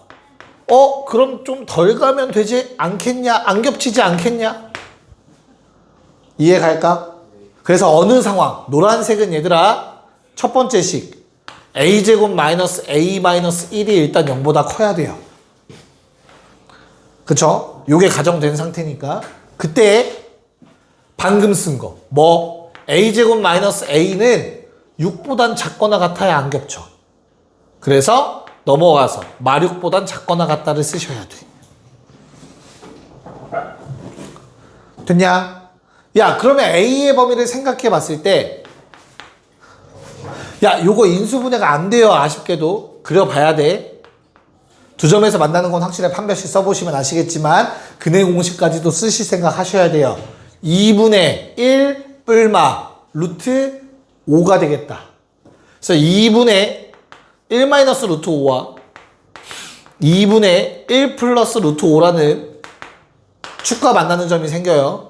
그럼 좀 덜 가면 되지 않겠냐? 안 겹치지 않겠냐? 이해 갈까? 그래서 어느 상황, 노란색은 얘들아, 첫 번째 식, a제곱 마이너스 a 마이너스 1이 일단 0보다 커야 돼요. 그쵸? 요게 가정된 상태니까. 그때 방금 쓴 거, 뭐, a제곱 마이너스 a는 6보단 작거나 같아야 안 겹쳐. 그래서 넘어가서 마륙보단 작거나 같다를 쓰셔야 돼. 됐냐? 야, 그러면 A의 범위를 생각해 봤을 때, 야, 요거 인수분해가 안 돼요. 아쉽게도. 그려봐야 돼. 두 점에서 만나는 건 확실히 판별식 써보시면 아시겠지만, 근해 공식까지도 쓰실 생각 하셔야 돼요. 2분의 1 뿔마 루트 5가 되겠다. 그래서 2분의 1 마이너스 루트 5와 2분의 1 플러스 루트 5라는 축과 만나는 점이 생겨요.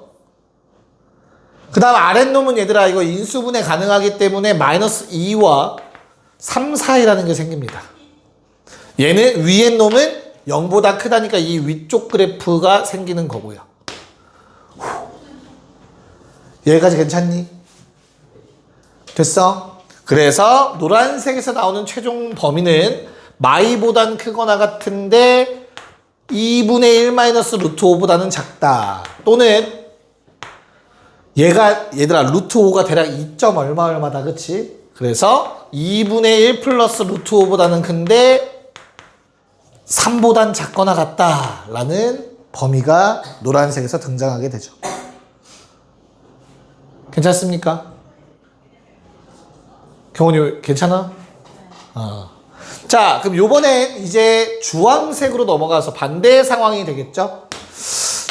그 다음 아랫놈은 얘들아 이거 인수분해 가능하기 때문에 마이너스 2와 3 사이라는 게 생깁니다. 얘는 위에 놈은 0보다 크다니까 이 위쪽 그래프가 생기는 거고요. 여기까지 괜찮니? 됐어? 그래서 노란색에서 나오는 최종 범위는 마이보단 크거나 같은데 2분의 1 마이너스 루트 5보다는 작다. 또는 얘들아 루트 5가 대략 2점 얼마다 그치? 그래서 2분의 1 플러스 루트 5보다는 큰데 3보단 작거나 같다 라는 범위가 노란색에서 등장하게 되죠. 괜찮습니까? 경훈이 괜찮아? 자, 그럼 요번엔 이제 주황색으로 넘어가서 반대 상황이 되겠죠?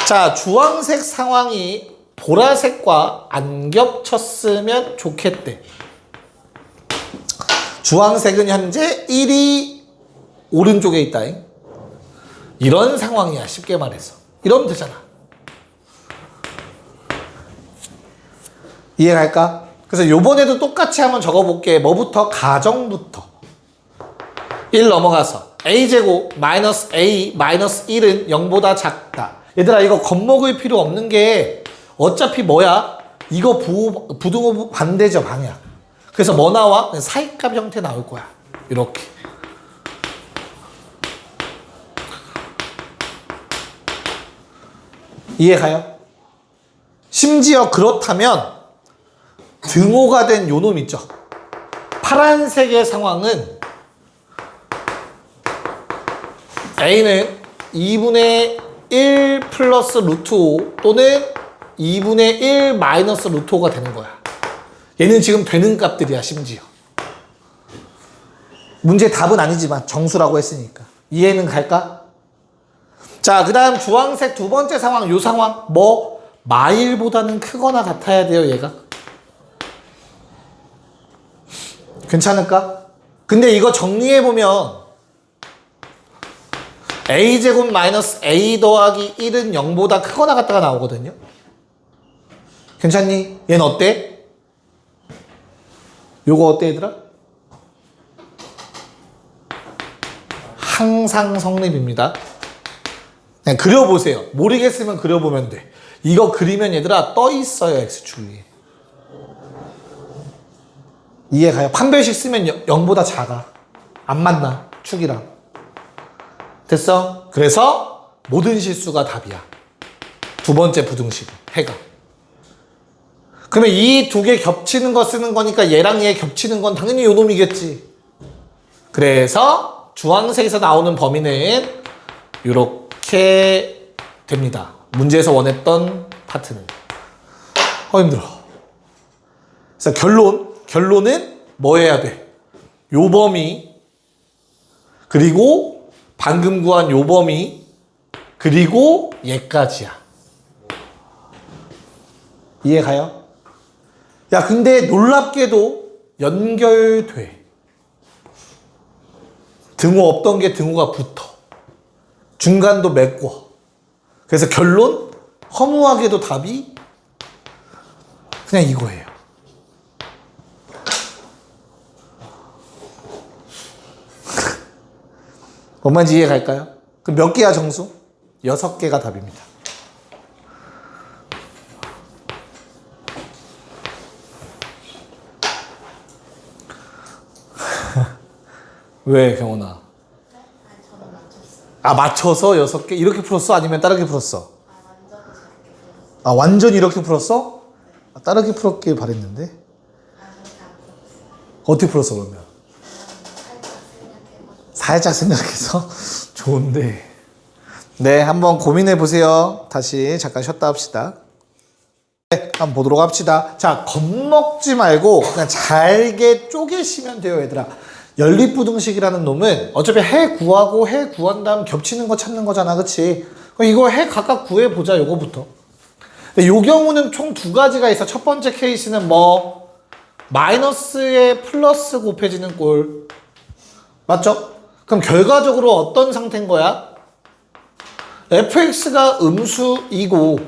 자, 주황색 상황이 보라색과 안 겹쳤으면 좋겠대. 주황색은 현재 1이 오른쪽에 있다. 이런 상황이야, 쉽게 말해서. 이러면 되잖아. 이해갈까? 그래서 요번에도 똑같이 한번 적어볼게. 뭐부터? 가정부터. 1 넘어가서 a제곱 마이너스 a 마이너스 1은 0보다 작다. 얘들아 이거 겁먹을 필요 없는 게 어차피 뭐야? 이거 부등호 반대죠, 방향. 그래서 뭐 나와? 사이값 형태 나올 거야. 이렇게. 이해가요? 심지어 그렇다면 등호가 된 요 놈 있죠? 파란색의 상황은 A는 2분의 1 플러스 루트 5 또는 2분의 1 마이너스 루트 5가 되는 거야. 얘는 지금 되는 값들이야, 심지어. 문제 답은 아니지만 정수라고 했으니까. 이해는 갈까? 자, 그 다음 주황색 두 번째 상황, 요 상황. 뭐? 마일보다는 크거나 같아야 돼요, 얘가. 괜찮을까? 근데 이거 정리해보면 a제곱 마이너스 a 더하기 1은 0보다 크거나 같다가 나오거든요. 괜찮니? 얘는 어때? 요거 어때 얘들아? 항상 성립입니다. 그냥 그려보세요. 모르겠으면 그려보면 돼. 이거 그리면 얘들아 떠 있어요. x축 위에. 이해가요? 판별식 쓰면 0보다 작아. 안 만나. 축이랑. 됐어? 그래서 모든 실수가 답이야. 두 번째 부등식은 해가. 그러면 이 두 개 겹치는 거 쓰는 거니까 얘랑 얘 겹치는 건 당연히 요 놈이겠지. 그래서 주황색에서 나오는 범위는 이렇게 됩니다. 문제에서 원했던 파트는. 힘들어. 그래서 결론은 뭐 해야 돼? 요 범위, 그리고 방금 구한 요 범위, 그리고 얘까지야. 이해가요? 야, 근데 놀랍게도 연결돼. 등호 없던 게 등호가 붙어. 중간도 메꿔. 그래서 결론? 허무하게도 답이 그냥 이거예요. 뭔 말인지 이해 갈까요? 그럼 몇 개야 정수? 6개가 답입니다. 왜 경원아? 맞춰서 6개? 이렇게 풀었어? 아니면 다르게 풀었어? 완전히 이렇게 풀었어? 다르게 풀었길 바랬는데? 어떻게 풀었어 그러면? 살짝 생각해서? 좋은데. 네, 한번 고민해 보세요. 다시 잠깐 쉬었다 합시다. 네, 한번 보도록 합시다. 자, 겁먹지 말고 그냥 잘게 쪼개시면 돼요, 얘들아. 연립부등식이라는 놈은 어차피 해 구하고 해 구한 다음 겹치는 거 찾는 거잖아, 그치? 그럼 이거 해 각각 구해보자, 요거부터. 근데 요 경우는 총 두 가지가 있어. 첫 번째 케이스는 뭐? 마이너스에 플러스 곱해지는 꼴. 맞죠? 그럼 결과적으로 어떤 상태인 거야? fx가 음수이고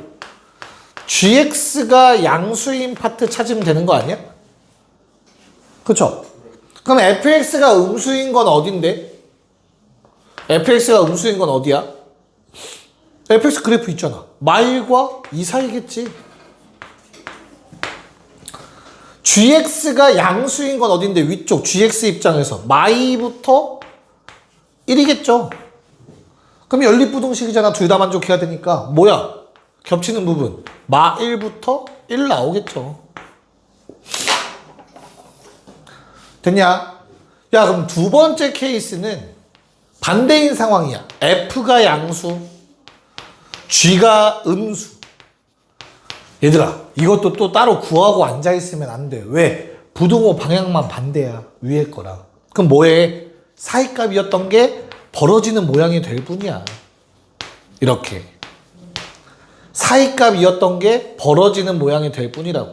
gx가 양수인 파트 찾으면 되는 거 아니야? 그쵸? 그럼 fx가 음수인 건 어딘데? fx가 음수인 건 어디야? fx 그래프 있잖아. 마일과 이 사이겠지. gx가 양수인 건 어딘데? 위쪽 gx 입장에서 마이부터 1이겠죠. 그럼 연립부등식이잖아. 둘 다 만족해야 되니까 뭐야? 겹치는 부분 마 1부터 1 나오겠죠. 됐냐? 야, 그럼 두 번째 케이스는 반대인 상황이야. f가 양수, g가 음수. 얘들아, 이것도 또 따로 구하고 앉아있으면 안 돼. 왜? 부등호 방향만 반대야. 위에 거랑. 그럼 뭐해? 사이값이었던 게 벌어지는 모양이 될 뿐이야. 이렇게. 사이값이었던 게 벌어지는 모양이 될 뿐이라고.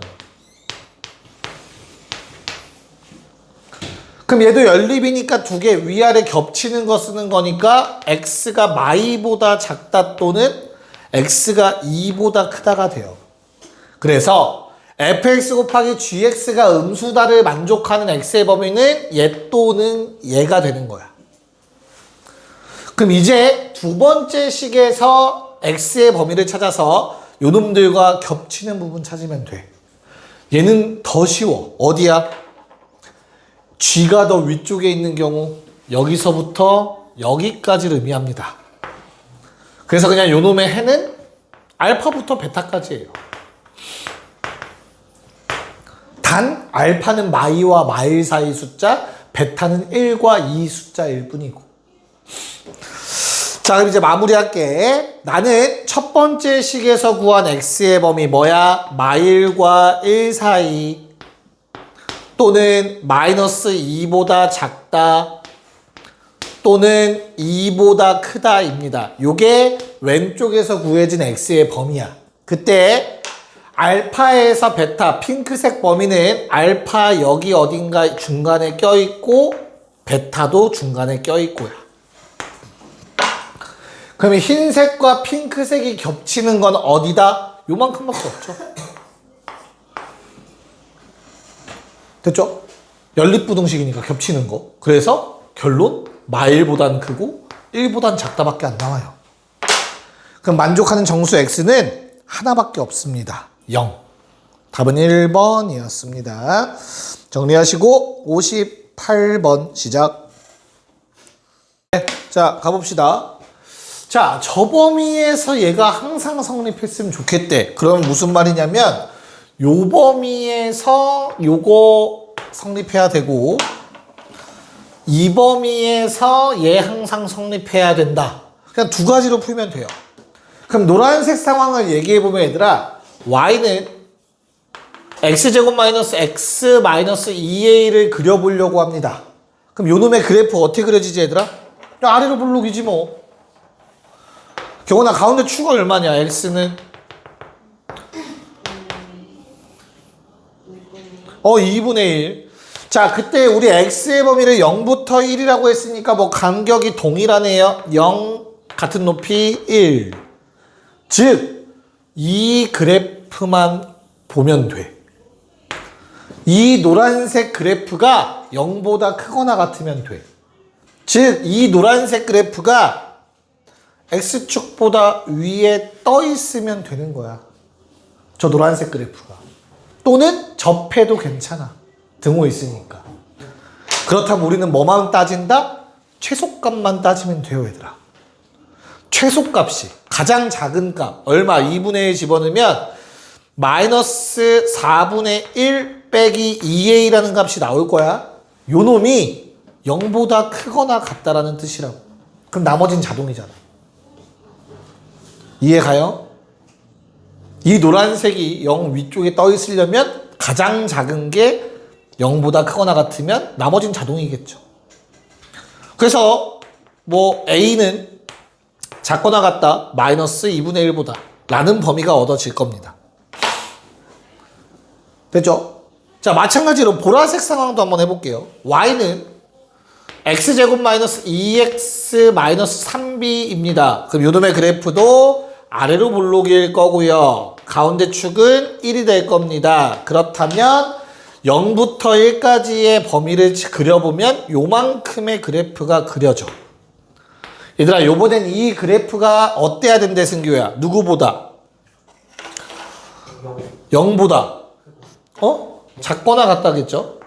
그럼 얘도 연립이니까 두 개 위아래 겹치는 거 쓰는 거니까 x가 마이보다 작다 또는 x가 2보다 크다가 돼요. 그래서 fx 곱하기 gx가 음수다를 만족하는 x의 범위는 얘 또는 얘가 되는 거야. 그럼 이제 두 번째 식에서 x의 범위를 찾아서 요놈들과 겹치는 부분 찾으면 돼. 얘는 더 쉬워. 어디야? g가 더 위쪽에 있는 경우 여기서부터 여기까지를 의미합니다. 그래서 그냥 요놈의 해는 알파부터 베타까지예요. 단 알파는 마이와 마일 사이 숫자, 베타는 1과 2 숫자일 뿐이고. 자, 그럼 이제 마무리할게. 나는 첫 번째 식에서 구한 x의 범위 뭐야? 마일과 1 사이 또는 마이너스 2보다 작다 또는 2보다 크다입니다. 요게 왼쪽에서 구해진 x의 범위야. 그때 알파에서 베타, 핑크색 범위는 알파 여기 어딘가 중간에 껴있고 베타도 중간에 껴있고요. 그러면 흰색과 핑크색이 겹치는 건 어디다? 요만큼밖에 없죠. 됐죠? 연립부등식이니까 겹치는 거. 그래서 결론 마일보단 크고 1보단 작다밖에 안 나와요. 그럼 만족하는 정수 x는 하나밖에 없습니다. 0. 답은 1번이었습니다. 정리하시고 58번 시작. 네, 자, 가봅시다. 자, 저 범위에서 얘가 항상 성립했으면 좋겠대. 그럼 무슨 말이냐면 요 범위에서 요거 성립해야 되고 이 범위에서 얘 항상 성립해야 된다. 그냥 두 가지로 풀면 돼요. 그럼 노란색 상황을 얘기해보면 얘들아, y는 x제곱 마이너스 x 마이너스 2a를 그려보려고 합니다. 그럼 요 놈의 그래프 어떻게 그려지지 얘들아? 야, 아래로 블록이지 뭐. 경훈아, 가운데 축은 얼마냐? x는 2분의 1. 자, 그때 우리 x의 범위를 0부터 1이라고 했으니까 뭐 간격이 동일하네요. 0 같은 높이 1. 즉, 이 그래프만 보면 돼. 이 노란색 그래프가 0보다 크거나 같으면 돼. 즉, 이 노란색 그래프가 x축보다 위에 떠 있으면 되는 거야. 저 노란색 그래프가. 또는 접해도 괜찮아. 등호 있으니까. 그렇다면 우리는 뭐만 따진다? 최소값만 따지면 돼요, 얘들아. 최소값이 가장 작은 값 얼마? 2분의 1 집어넣으면 마이너스 4분의 1 빼기 2a라는 값이 나올 거야. 요 놈이 0보다 크거나 같다라는 뜻이라고. 그럼 나머지는 자동이잖아. 이해가요? 이 노란색이 0 위쪽에 떠 있으려면 가장 작은 게 0보다 크거나 같으면 나머지는 자동이겠죠. 그래서 뭐 a는 작거나 같다 마이너스 2분의 1보다 라는 범위가 얻어질 겁니다. 됐죠? 자, 마찬가지로 보라색 상황도 한번 해볼게요. y는 x제곱 마이너스 2x 마이너스 3b입니다. 그럼 요놈의 그래프도 아래로 블록일 거고요. 가운데 축은 1이 될 겁니다. 그렇다면 0부터 1까지의 범위를 그려보면 요만큼의 그래프가 그려져. 얘들아, 요번엔 이 그래프가 어때야 된대, 승규야? 누구보다? 0보다. 작거나 같다겠죠?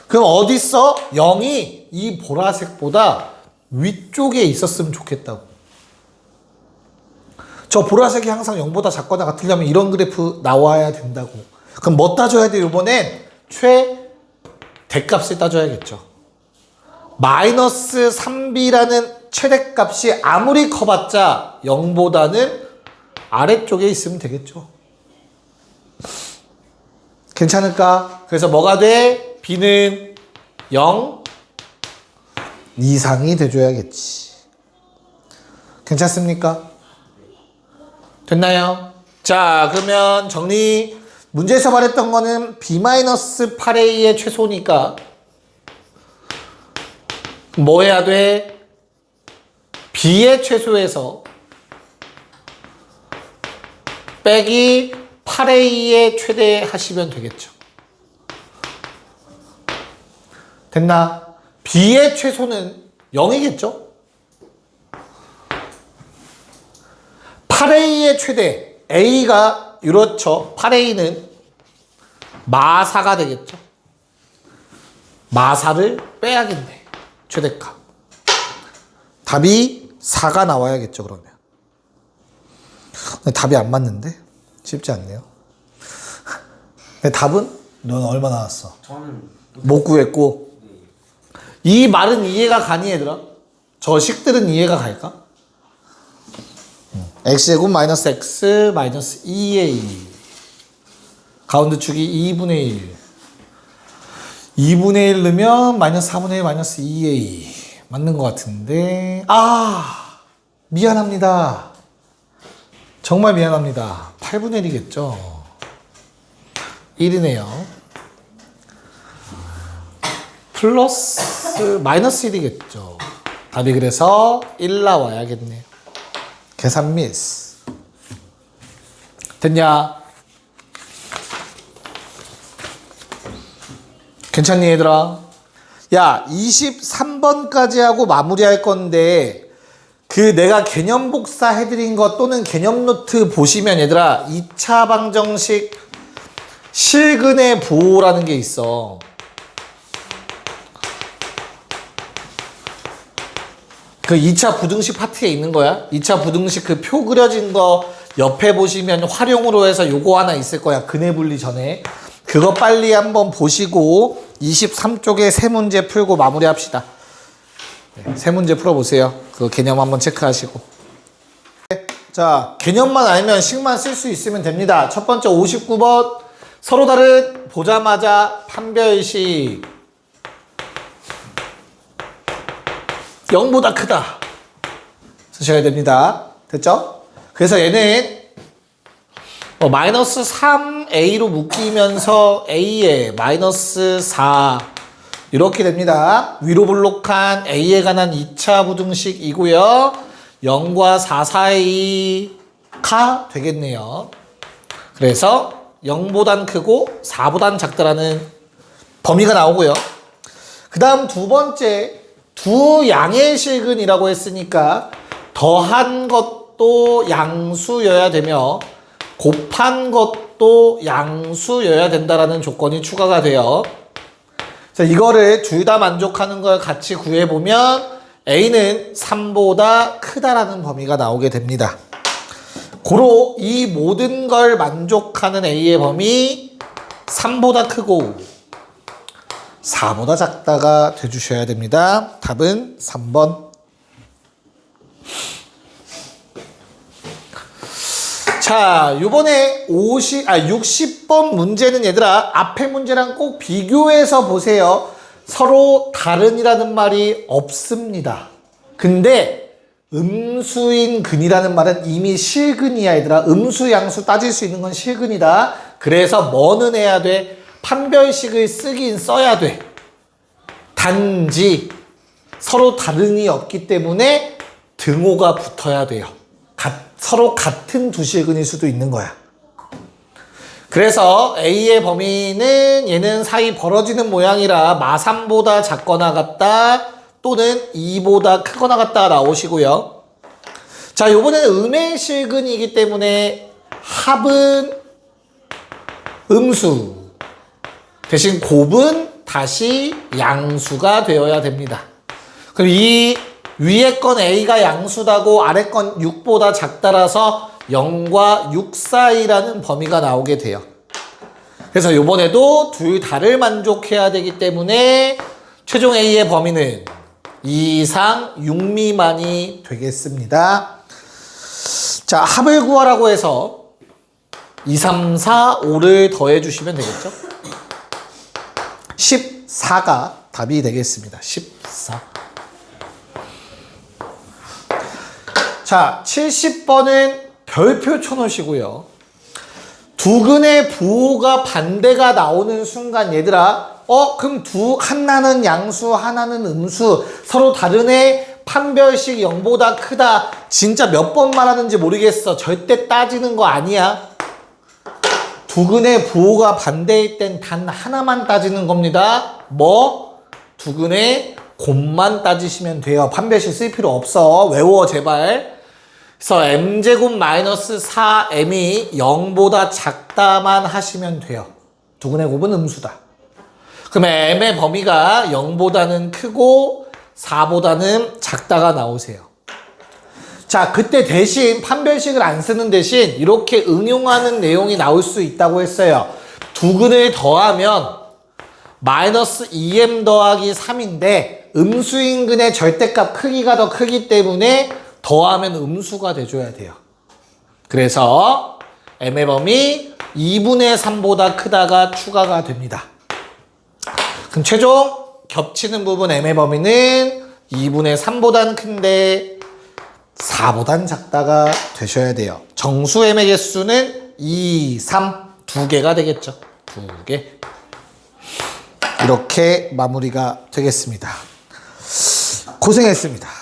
그럼 어딨어? 0이 이 보라색보다 위쪽에 있었으면 좋겠다고. 저 보라색이 항상 0보다 작거나 같으려면 이런 그래프 나와야 된다고. 그럼 뭐 따져야 돼? 이번엔 최대값을 따져야겠죠. 마이너스 3b라는 최대값이 아무리 커봤자 0보다는 아래쪽에 있으면 되겠죠. 괜찮을까? 그래서 뭐가 돼? b는 0 이상이 돼줘야겠지. 괜찮습니까? 됐나요? 자, 그러면 정리. 문제에서 말했던 거는 b-8a의 최소니까 뭐 해야 돼? b의 최소에서 빼기 8a의 최대 하시면 되겠죠. 됐나? b의 최소는 0이겠죠? 8a의 최대, a가 이렇죠. 8a는 마사가 되겠죠. 마사를 빼야겠네. 최대값. 답이 4가 나와야겠죠, 그러면. 근데 답이 안 맞는데? 쉽지 않네요. 근데 답은? 넌 얼마 나왔어? 저는 못 구했고. 이 말은 이해가 가니, 얘들아? 저 식들은 이해가 갈까? x제곱 마이너스 x 마이너스 2a. 가운데 축이 2분의 1. 2분의 1 넣으면 마이너스 4분의 1 마이너스 2a. 맞는 것 같은데. 미안합니다. 정말 미안합니다. 8분의 1이겠죠. 1이네요. 플러스 마이너스 1이겠죠. 답이 그래서 1 나와야겠네요. 계산 미스. 됐냐? 괜찮니, 얘들아? 야, 23번까지 하고 마무리할 건데 그 내가 개념 복사 해드린 것 또는 개념 노트 보시면 얘들아 2차 방정식 실근의 부호라는 게 있어. 그 2차 부등식 파트에 있는 거야. 2차 부등식 그 표 그려진 거 옆에 보시면 활용으로 해서 요거 하나 있을 거야. 근해 분리 전에. 그거 빨리 한번 보시고 23쪽에 세 문제 풀고 마무리합시다. 네, 세 문제 풀어보세요. 그 개념 한번 체크하시고. 자, 개념만 알면 식만 쓸 수 있으면 됩니다. 첫 번째 59번. 서로 다른 보자마자 판별식 0보다 크다. 쓰셔야 됩니다. 됐죠? 그래서 얘는 마이너스 3a로 묶이면서 a에 마이너스 4 이렇게 됩니다. 위로 블록한 a에 관한 2차 부등식이고요. 0과 4 사이가 되겠네요. 그래서 0보단 크고 4보단 작다라는 범위가 나오고요. 그 다음 두 번째 두 양의 실근이라고 했으니까 더한 것도 양수여야 되며 곱한 것도 양수여야 된다라는 조건이 추가가 돼요. 자, 이거를 둘 다 만족하는 걸 같이 구해보면 A는 3보다 크다라는 범위가 나오게 됩니다. 고로 이 모든 걸 만족하는 A의 범위 3보다 크고 4보다 작다가 돼주셔야 됩니다. 답은 3번. 자, 요번에 60번 문제는 얘들아, 앞에 문제랑 꼭 비교해서 보세요. 서로 다른이라는 말이 없습니다. 근데 음수인 근이라는 말은 이미 실근이야, 얘들아. 음수, 양수 따질 수 있는 건 실근이다. 그래서 뭐는 해야 돼? 판별식을 쓰긴 써야 돼. 단지 서로 다른이 없기 때문에 등호가 붙어야 돼요. 서로 같은 두 실근일 수도 있는 거야. 그래서 A의 범위는 얘는 사이 벌어지는 모양이라 마3보다 작거나 같다 또는 2보다 크거나 같다 나오시고요. 자, 요번에는 음의 실근이기 때문에 합은 음수 대신 곱은 다시 양수가 되어야 됩니다. 그럼 이 위에 건 A가 양수다고 아래 건 6보다 작다라서 0과 6 사이라는 범위가 나오게 돼요. 그래서 요번에도 둘 다를 만족해야 되기 때문에 최종 A의 범위는 2 이상 6 미만이 되겠습니다. 자, 합을 구하라고 해서 2, 3, 4, 5를 더해 주시면 되겠죠? 14가 답이 되겠습니다. 14. 자, 70번은 별표 쳐놓으시고요. 두 근의 부호가 반대가 나오는 순간 얘들아, 그럼 하나는 양수, 하나는 음수, 서로 다르네, 판별식 0보다 크다. 진짜 몇 번 말하는지 모르겠어. 절대 따지는 거 아니야. 두 근의 부호가 반대일 땐 단 하나만 따지는 겁니다. 두 근의 곱만 따지시면 돼요. 판별식 쓸 필요 없어. 외워, 제발. 그래서 m제곱 마이너스 4m이 0보다 작다만 하시면 돼요. 두 근의 곱은 음수다. 그러면 m의 범위가 0보다는 크고 4보다는 작다가 나오세요. 자, 그때 대신 판별식을 안 쓰는 대신 이렇게 응용하는 내용이 나올 수 있다고 했어요. 두 근을 더하면 마이너스 2m 더하기 3인데 음수인 근의 절대값 크기가 더 크기 때문에 더하면 음수가 돼줘야 돼요. 그래서 m의 범위 2분의 3보다 크다가 추가가 됩니다. 그럼 최종 겹치는 부분 m의 범위는 2분의 3보단 큰데 4보단 작다가 되셔야 돼요. 정수 m의 개수는 2, 3, 두 개가 되겠죠. 두 개. 이렇게 마무리가 되겠습니다. 고생했습니다.